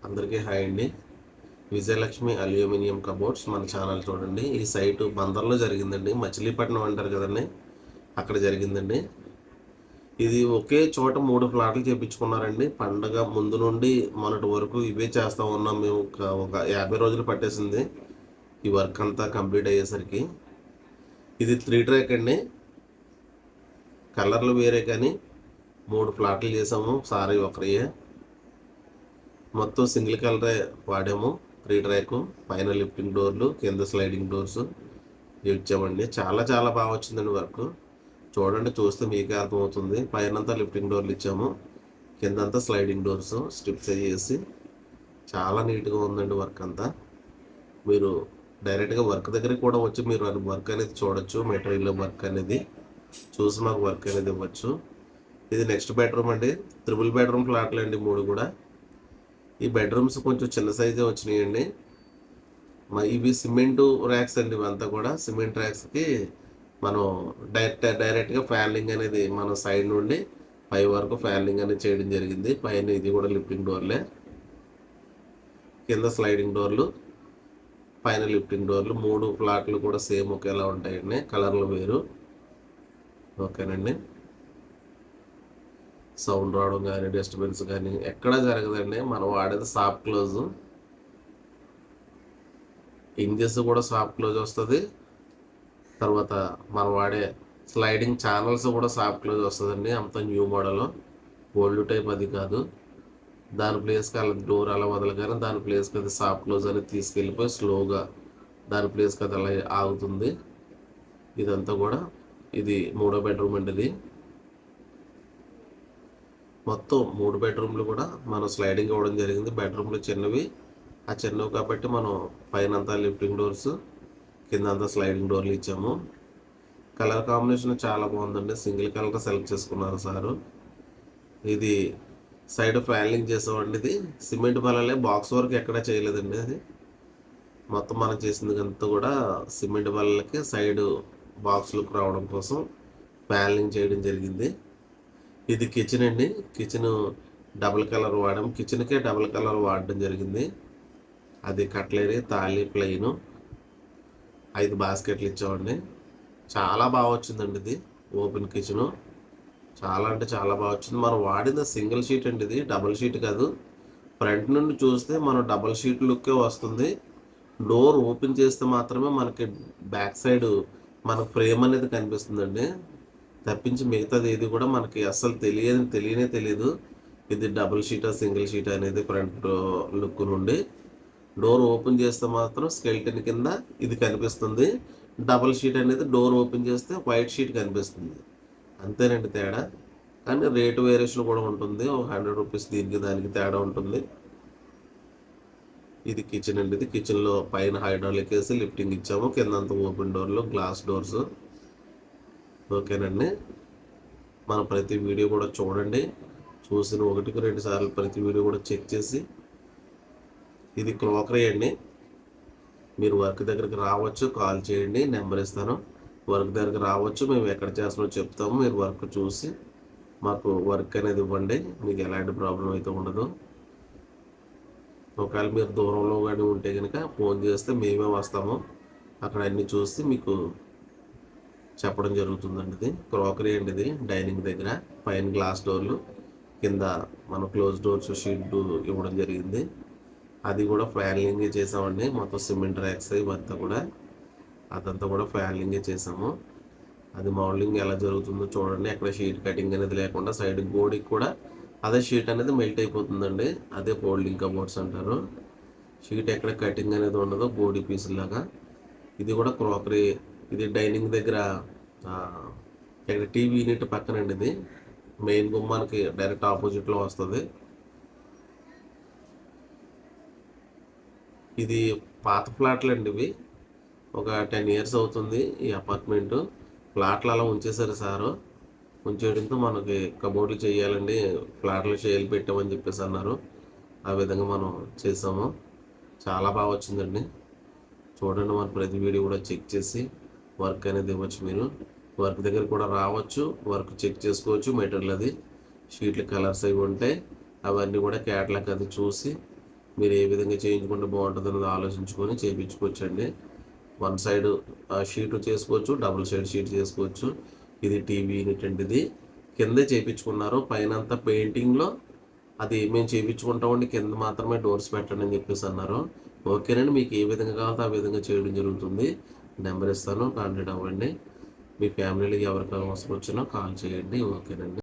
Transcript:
అందరికీ హాయ్ అండి. Vijayalakshmi aluminium cupboards మన ఛానల్ చూడండి. ఈ సైటు బందర్లో జరిగిందండి. మచిలీపట్నం అంటారు కదండి, అక్కడ జరిగిందండి. ఇది ఒకే చోట 3 ప్లాట్లు చేపించుకున్నారండి. పండగ ముందు నుండి మొన్నటి వరకు ఇవే చేస్తూ ఉన్నాం మేము. ఒక 50 రోజులు పట్టేసింది ఈ వర్క్ అంతా కంప్లీట్ అయ్యేసరికి. ఇది 3 ట్రాక్ అండి. కలర్లు వేరే కానీ 3 ప్లాట్లు చేసాము. సారీ ఒకరియే, మొత్తం సింగిల్ కలరే వాడాము. 3 ట్రాక్, పైన లిఫ్టింగ్ డోర్లు, కింద స్లైడింగ్ డోర్స్ ఇచ్చామండి. చాలా చాలా బాగా వచ్చిందండి వర్క్. చూడండి, చూస్తే మీకే అర్థమవుతుంది. పైనంతా లిఫ్టింగ్ డోర్లు ఇచ్చాము, కిందంతా స్లైడింగ్ డోర్స్ స్ట్రిప్స్ వేసి చాలా నీట్గా ఉందండి వర్క్ అంతా. మీరు డైరెక్ట్గా వర్క్ దగ్గరికి కూడా వచ్చి మీరు వర్క్ అనేది చూడొచ్చు. మెటీరియల్ వర్క్ అనేది చూసి మాకు వర్క్ అనేది ఇవ్వచ్చు. ఇది నెక్స్ట్ బెడ్రూమ్ అండి. 3 బెడ్రూమ్ ఫ్లాట్లు అండి 3 కూడా. ఈ బెడ్రూమ్స్ కొంచెం చిన్న సైజే వచ్చినాయండి. ఇవి సిమెంటు ర్యాక్స్ అండి. ఇవంతా కూడా సిమెంట్ ర్యాక్స్కి మనం డైరెక్ట్గా ఫ్యాన్లింగ్ అనేది మన సైడ్ నుండి పై వరకు ఫ్యాన్లింగ్ అనేది చేయడం జరిగింది. పైన ఇది కూడా లిఫ్టింగ్ డోర్లే, కింద స్లైడింగ్ డోర్లు, పైన లిఫ్టింగ్ డోర్లు. 3 ఫ్లాట్లు కూడా సేమ్ ఒకేలా ఉంటాయండి, కలర్లు వేరు. ఓకేనండి. సౌండ్ రావడం కానీ డిస్టర్బెన్స్ కానీ ఎక్కడా జరగదండి. మనం వాడేది సాఫ్ట్ క్లోజ్. ఇంజెస్ కూడా సాఫ్ట్ క్లోజ్ వస్తుంది. తర్వాత మనం వాడే స్లైడింగ్ ఛానల్స్ కూడా సాఫ్ట్ క్లోజ్ వస్తుందండి. అంత న్యూ మోడల్, ఓల్డ్ టైప్ అది కాదు. దాని ప్లేస్కి అలా డోర్ అలా వదలగానే దాని ప్లేస్కి అది సాఫ్ట్ క్లోజ్ అనేది తీసుకెళ్ళిపోయి స్లోగా దాని ప్లేస్కి అది అలా ఆగుతుంది. ఇదంతా కూడా ఇది 3వ బెడ్రూమ్ అండి. ఇది మొత్తం 3 బెడ్రూమ్లు కూడా మనం స్లైడింగ్ ఇవ్వడం జరిగింది. బెడ్రూమ్లు చిన్నవి, ఆ చిన్నవి కాబట్టి మనం పైనంతా లిఫ్టింగ్ డోర్స్, కిందంతా స్లైడింగ్ డోర్లు ఇచ్చాము. కలర్ కాంబినేషన్ చాలా బాగుందండి. సింగిల్ కలర్ సెలెక్ట్ చేసుకున్నారు సారు. ఇది సైడ్ ఫ్యాన్లింగ్ చేసామండి. ఇది సిమెంట్ బల్లలే, బాక్స్ వర్క్ ఎక్కడా చేయలేదండి. అది మొత్తం మనం చేసింది అంతా కూడా సిమెంట్ బల్లలకి సైడ్ బాక్స్ లుక్ రావడం కోసం ఫ్యాన్లింగ్ చేయడం జరిగింది. ఇది కిచెన్ అండి. కిచెన్ డబుల్ కలర్ వాడాం. కిచెన్కే డబుల్ కలర్ వాడడం జరిగింది. అది కట్లరీ, తాళి, ప్లెయిన్ 5 బాస్కెట్లు ఇచ్చామండి. చాలా బాగా వచ్చిందండి. ఇది ఓపెన్ కిచెను చాలా అంటే చాలా బాగా వచ్చింది. మనం వాడింది సింగిల్ షీట్ అండి. ఇది డబుల్ షీట్ కాదు. ఫ్రంట్ నుండి చూస్తే మనం డబుల్ షీట్ లుక్కే వస్తుంది. డోర్ ఓపెన్ చేస్తే మాత్రమే మనకి బ్యాక్ సైడ్ మన ఫ్రేమ్ అనేది కనిపిస్తుందండి. తప్పించి మిగతాది ఏది కూడా మనకి అస్సలు తెలియనే తెలియదు ఇది డబుల్ షీటా సింగిల్ షీట్ అనేది. ఫ్రంట్ లుక్ నుండి డోర్ ఓపెన్ చేస్తే మాత్రం స్కెల్టన్ కింద ఇది కనిపిస్తుంది. డబుల్ షీట్ అనేది డోర్ ఓపెన్ చేస్తే వైట్ షీట్ కనిపిస్తుంది. అంతేనండి తేడా. కానీ రేటు వేరియేషన్ కూడా ఉంటుంది. ఒక 100 రూపీస్ దీనికి దానికి తేడా ఉంటుంది. ఇది కిచెన్ అండి. ఇది కిచెన్లో పైన హైడ్రాలిక్ వేసి లిఫ్టింగ్ ఇచ్చాము. కిందంతా ఓపెన్ డోర్లు, గ్లాస్ డోర్స్. ఓకేనండి. మన ప్రతి వీడియో కూడా చూడండి. చూసిన 1-2 సార్లు ప్రతి వీడియో కూడా చెక్ చేసి. ఇది క్రోకరీ అండి. మీరు వర్క్ దగ్గరికి రావచ్చు, కాల్ చేయండి, నెంబర్ ఇస్తాను. వర్క్ దగ్గరికి రావచ్చు, మేము ఎక్కడ చేస్తున్నామో చెప్తాము. మీరు వర్క్ చూసి మాకు వర్క్ అనేది ఇవ్వండి. మీకు ఎలాంటి ప్రాబ్లం అయితే ఉండదు. ఒకవేళ మీరు దూరంలో కానీ ఉంటే కనుక ఫోన్ చేస్తే మేమే వస్తాము. అక్కడ అన్నీ చూసి మీకు చెప్పడం జరుగుతుందండి. ఇది క్రోకరీ అండి. ఇది డైనింగ్ దగ్గర పైన గ్లాస్ డోర్లు, కింద మనం క్లోజ్ డోర్స్ షీట్ ఇవ్వడం జరిగింది. అది కూడా ఫ్యాన్లింగ్ చేసామండి. మొత్తం సిమెంట్ ర్యాక్స్ అదంతా కూడా ఫ్యాన్లింగ్ చేసాము. అది మౌల్డింగ్ ఎలా జరుగుతుందో చూడండి. అక్కడ షీట్ కటింగ్ అనేది లేకుండా సైడ్ గోడికి కూడా అదే షీట్ అనేది మెల్ట్ అయిపోతుందండి. అదే ఫోల్డింగ్ కబోర్డ్స్ అంటారు. షీట్ ఎక్కడ కటింగ్ అనేది ఉండదు, గోడి పీసులాగా. ఇది కూడా క్రోకరీ. ఇది డైనింగ్ దగ్గర ఇక్కడ టీవీ యూనిట్ పక్కనండి. ఇది మెయిన్ గుమ్మానికి డైరెక్ట్ ఆపోజిట్లో వస్తుంది. ఇది పాత ఫ్లాట్లు అండి. ఇవి ఒక 10 ఇయర్స్ అవుతుంది ఈ అపార్ట్మెంటు. ఫ్లాట్లు అలా ఉంచేశారు సారు. ఉంచేయడంతో మనకి కబోర్డులు చేయాలండి, ఫ్లాట్లు చేయాలి పెట్టామని చెప్పేసి అన్నారు. ఆ విధంగా మనం చేసాము. చాలా బాగా వచ్చిందండి. చూడండి, మన ప్రతి వీడియో కూడా చెక్ చేసి వర్క్ అనేది ఇవ్వచ్చు. మీరు వర్క్ దగ్గర కూడా రావచ్చు, వర్క్ చెక్ చేసుకోవచ్చు. మెటీరియల్ అది షీట్లు కలర్స్ అవి ఉంటాయి, అవన్నీ కూడా క్యాటలాగ్ అది చూసి మీరు ఏ విధంగా చేయించుకుంటే బాగుంటుంది అనేది ఆలోచించుకొని చేయించుకోవచ్చండి. వన్ సైడ్ షీట్ చేసుకోవచ్చు, డబుల్ సైడ్ షీట్ చేసుకోవచ్చు. ఇది టీవీ యూనిట్ అండి. ఇది కిందే చేయించుకున్నారు, పైన అంతా పెయింటింగ్లో అది మేము చేయించుకుంటామండి, కింద మాత్రమే డోర్స్ పెట్టండి అని చెప్పేసి అన్నారు. ఓకేనండి, మీకు ఏ విధంగా కావాలో ఆ విధంగా చేయడం జరుగుతుంది. నెంబర్ ఇస్తాను, కాంటాక్ట్ అవ్వండి. మీ ఫ్యామిలీలో ఎవరికైనా అవసరం వచ్చినా కాల్ చేయండి. ఓకేనండి.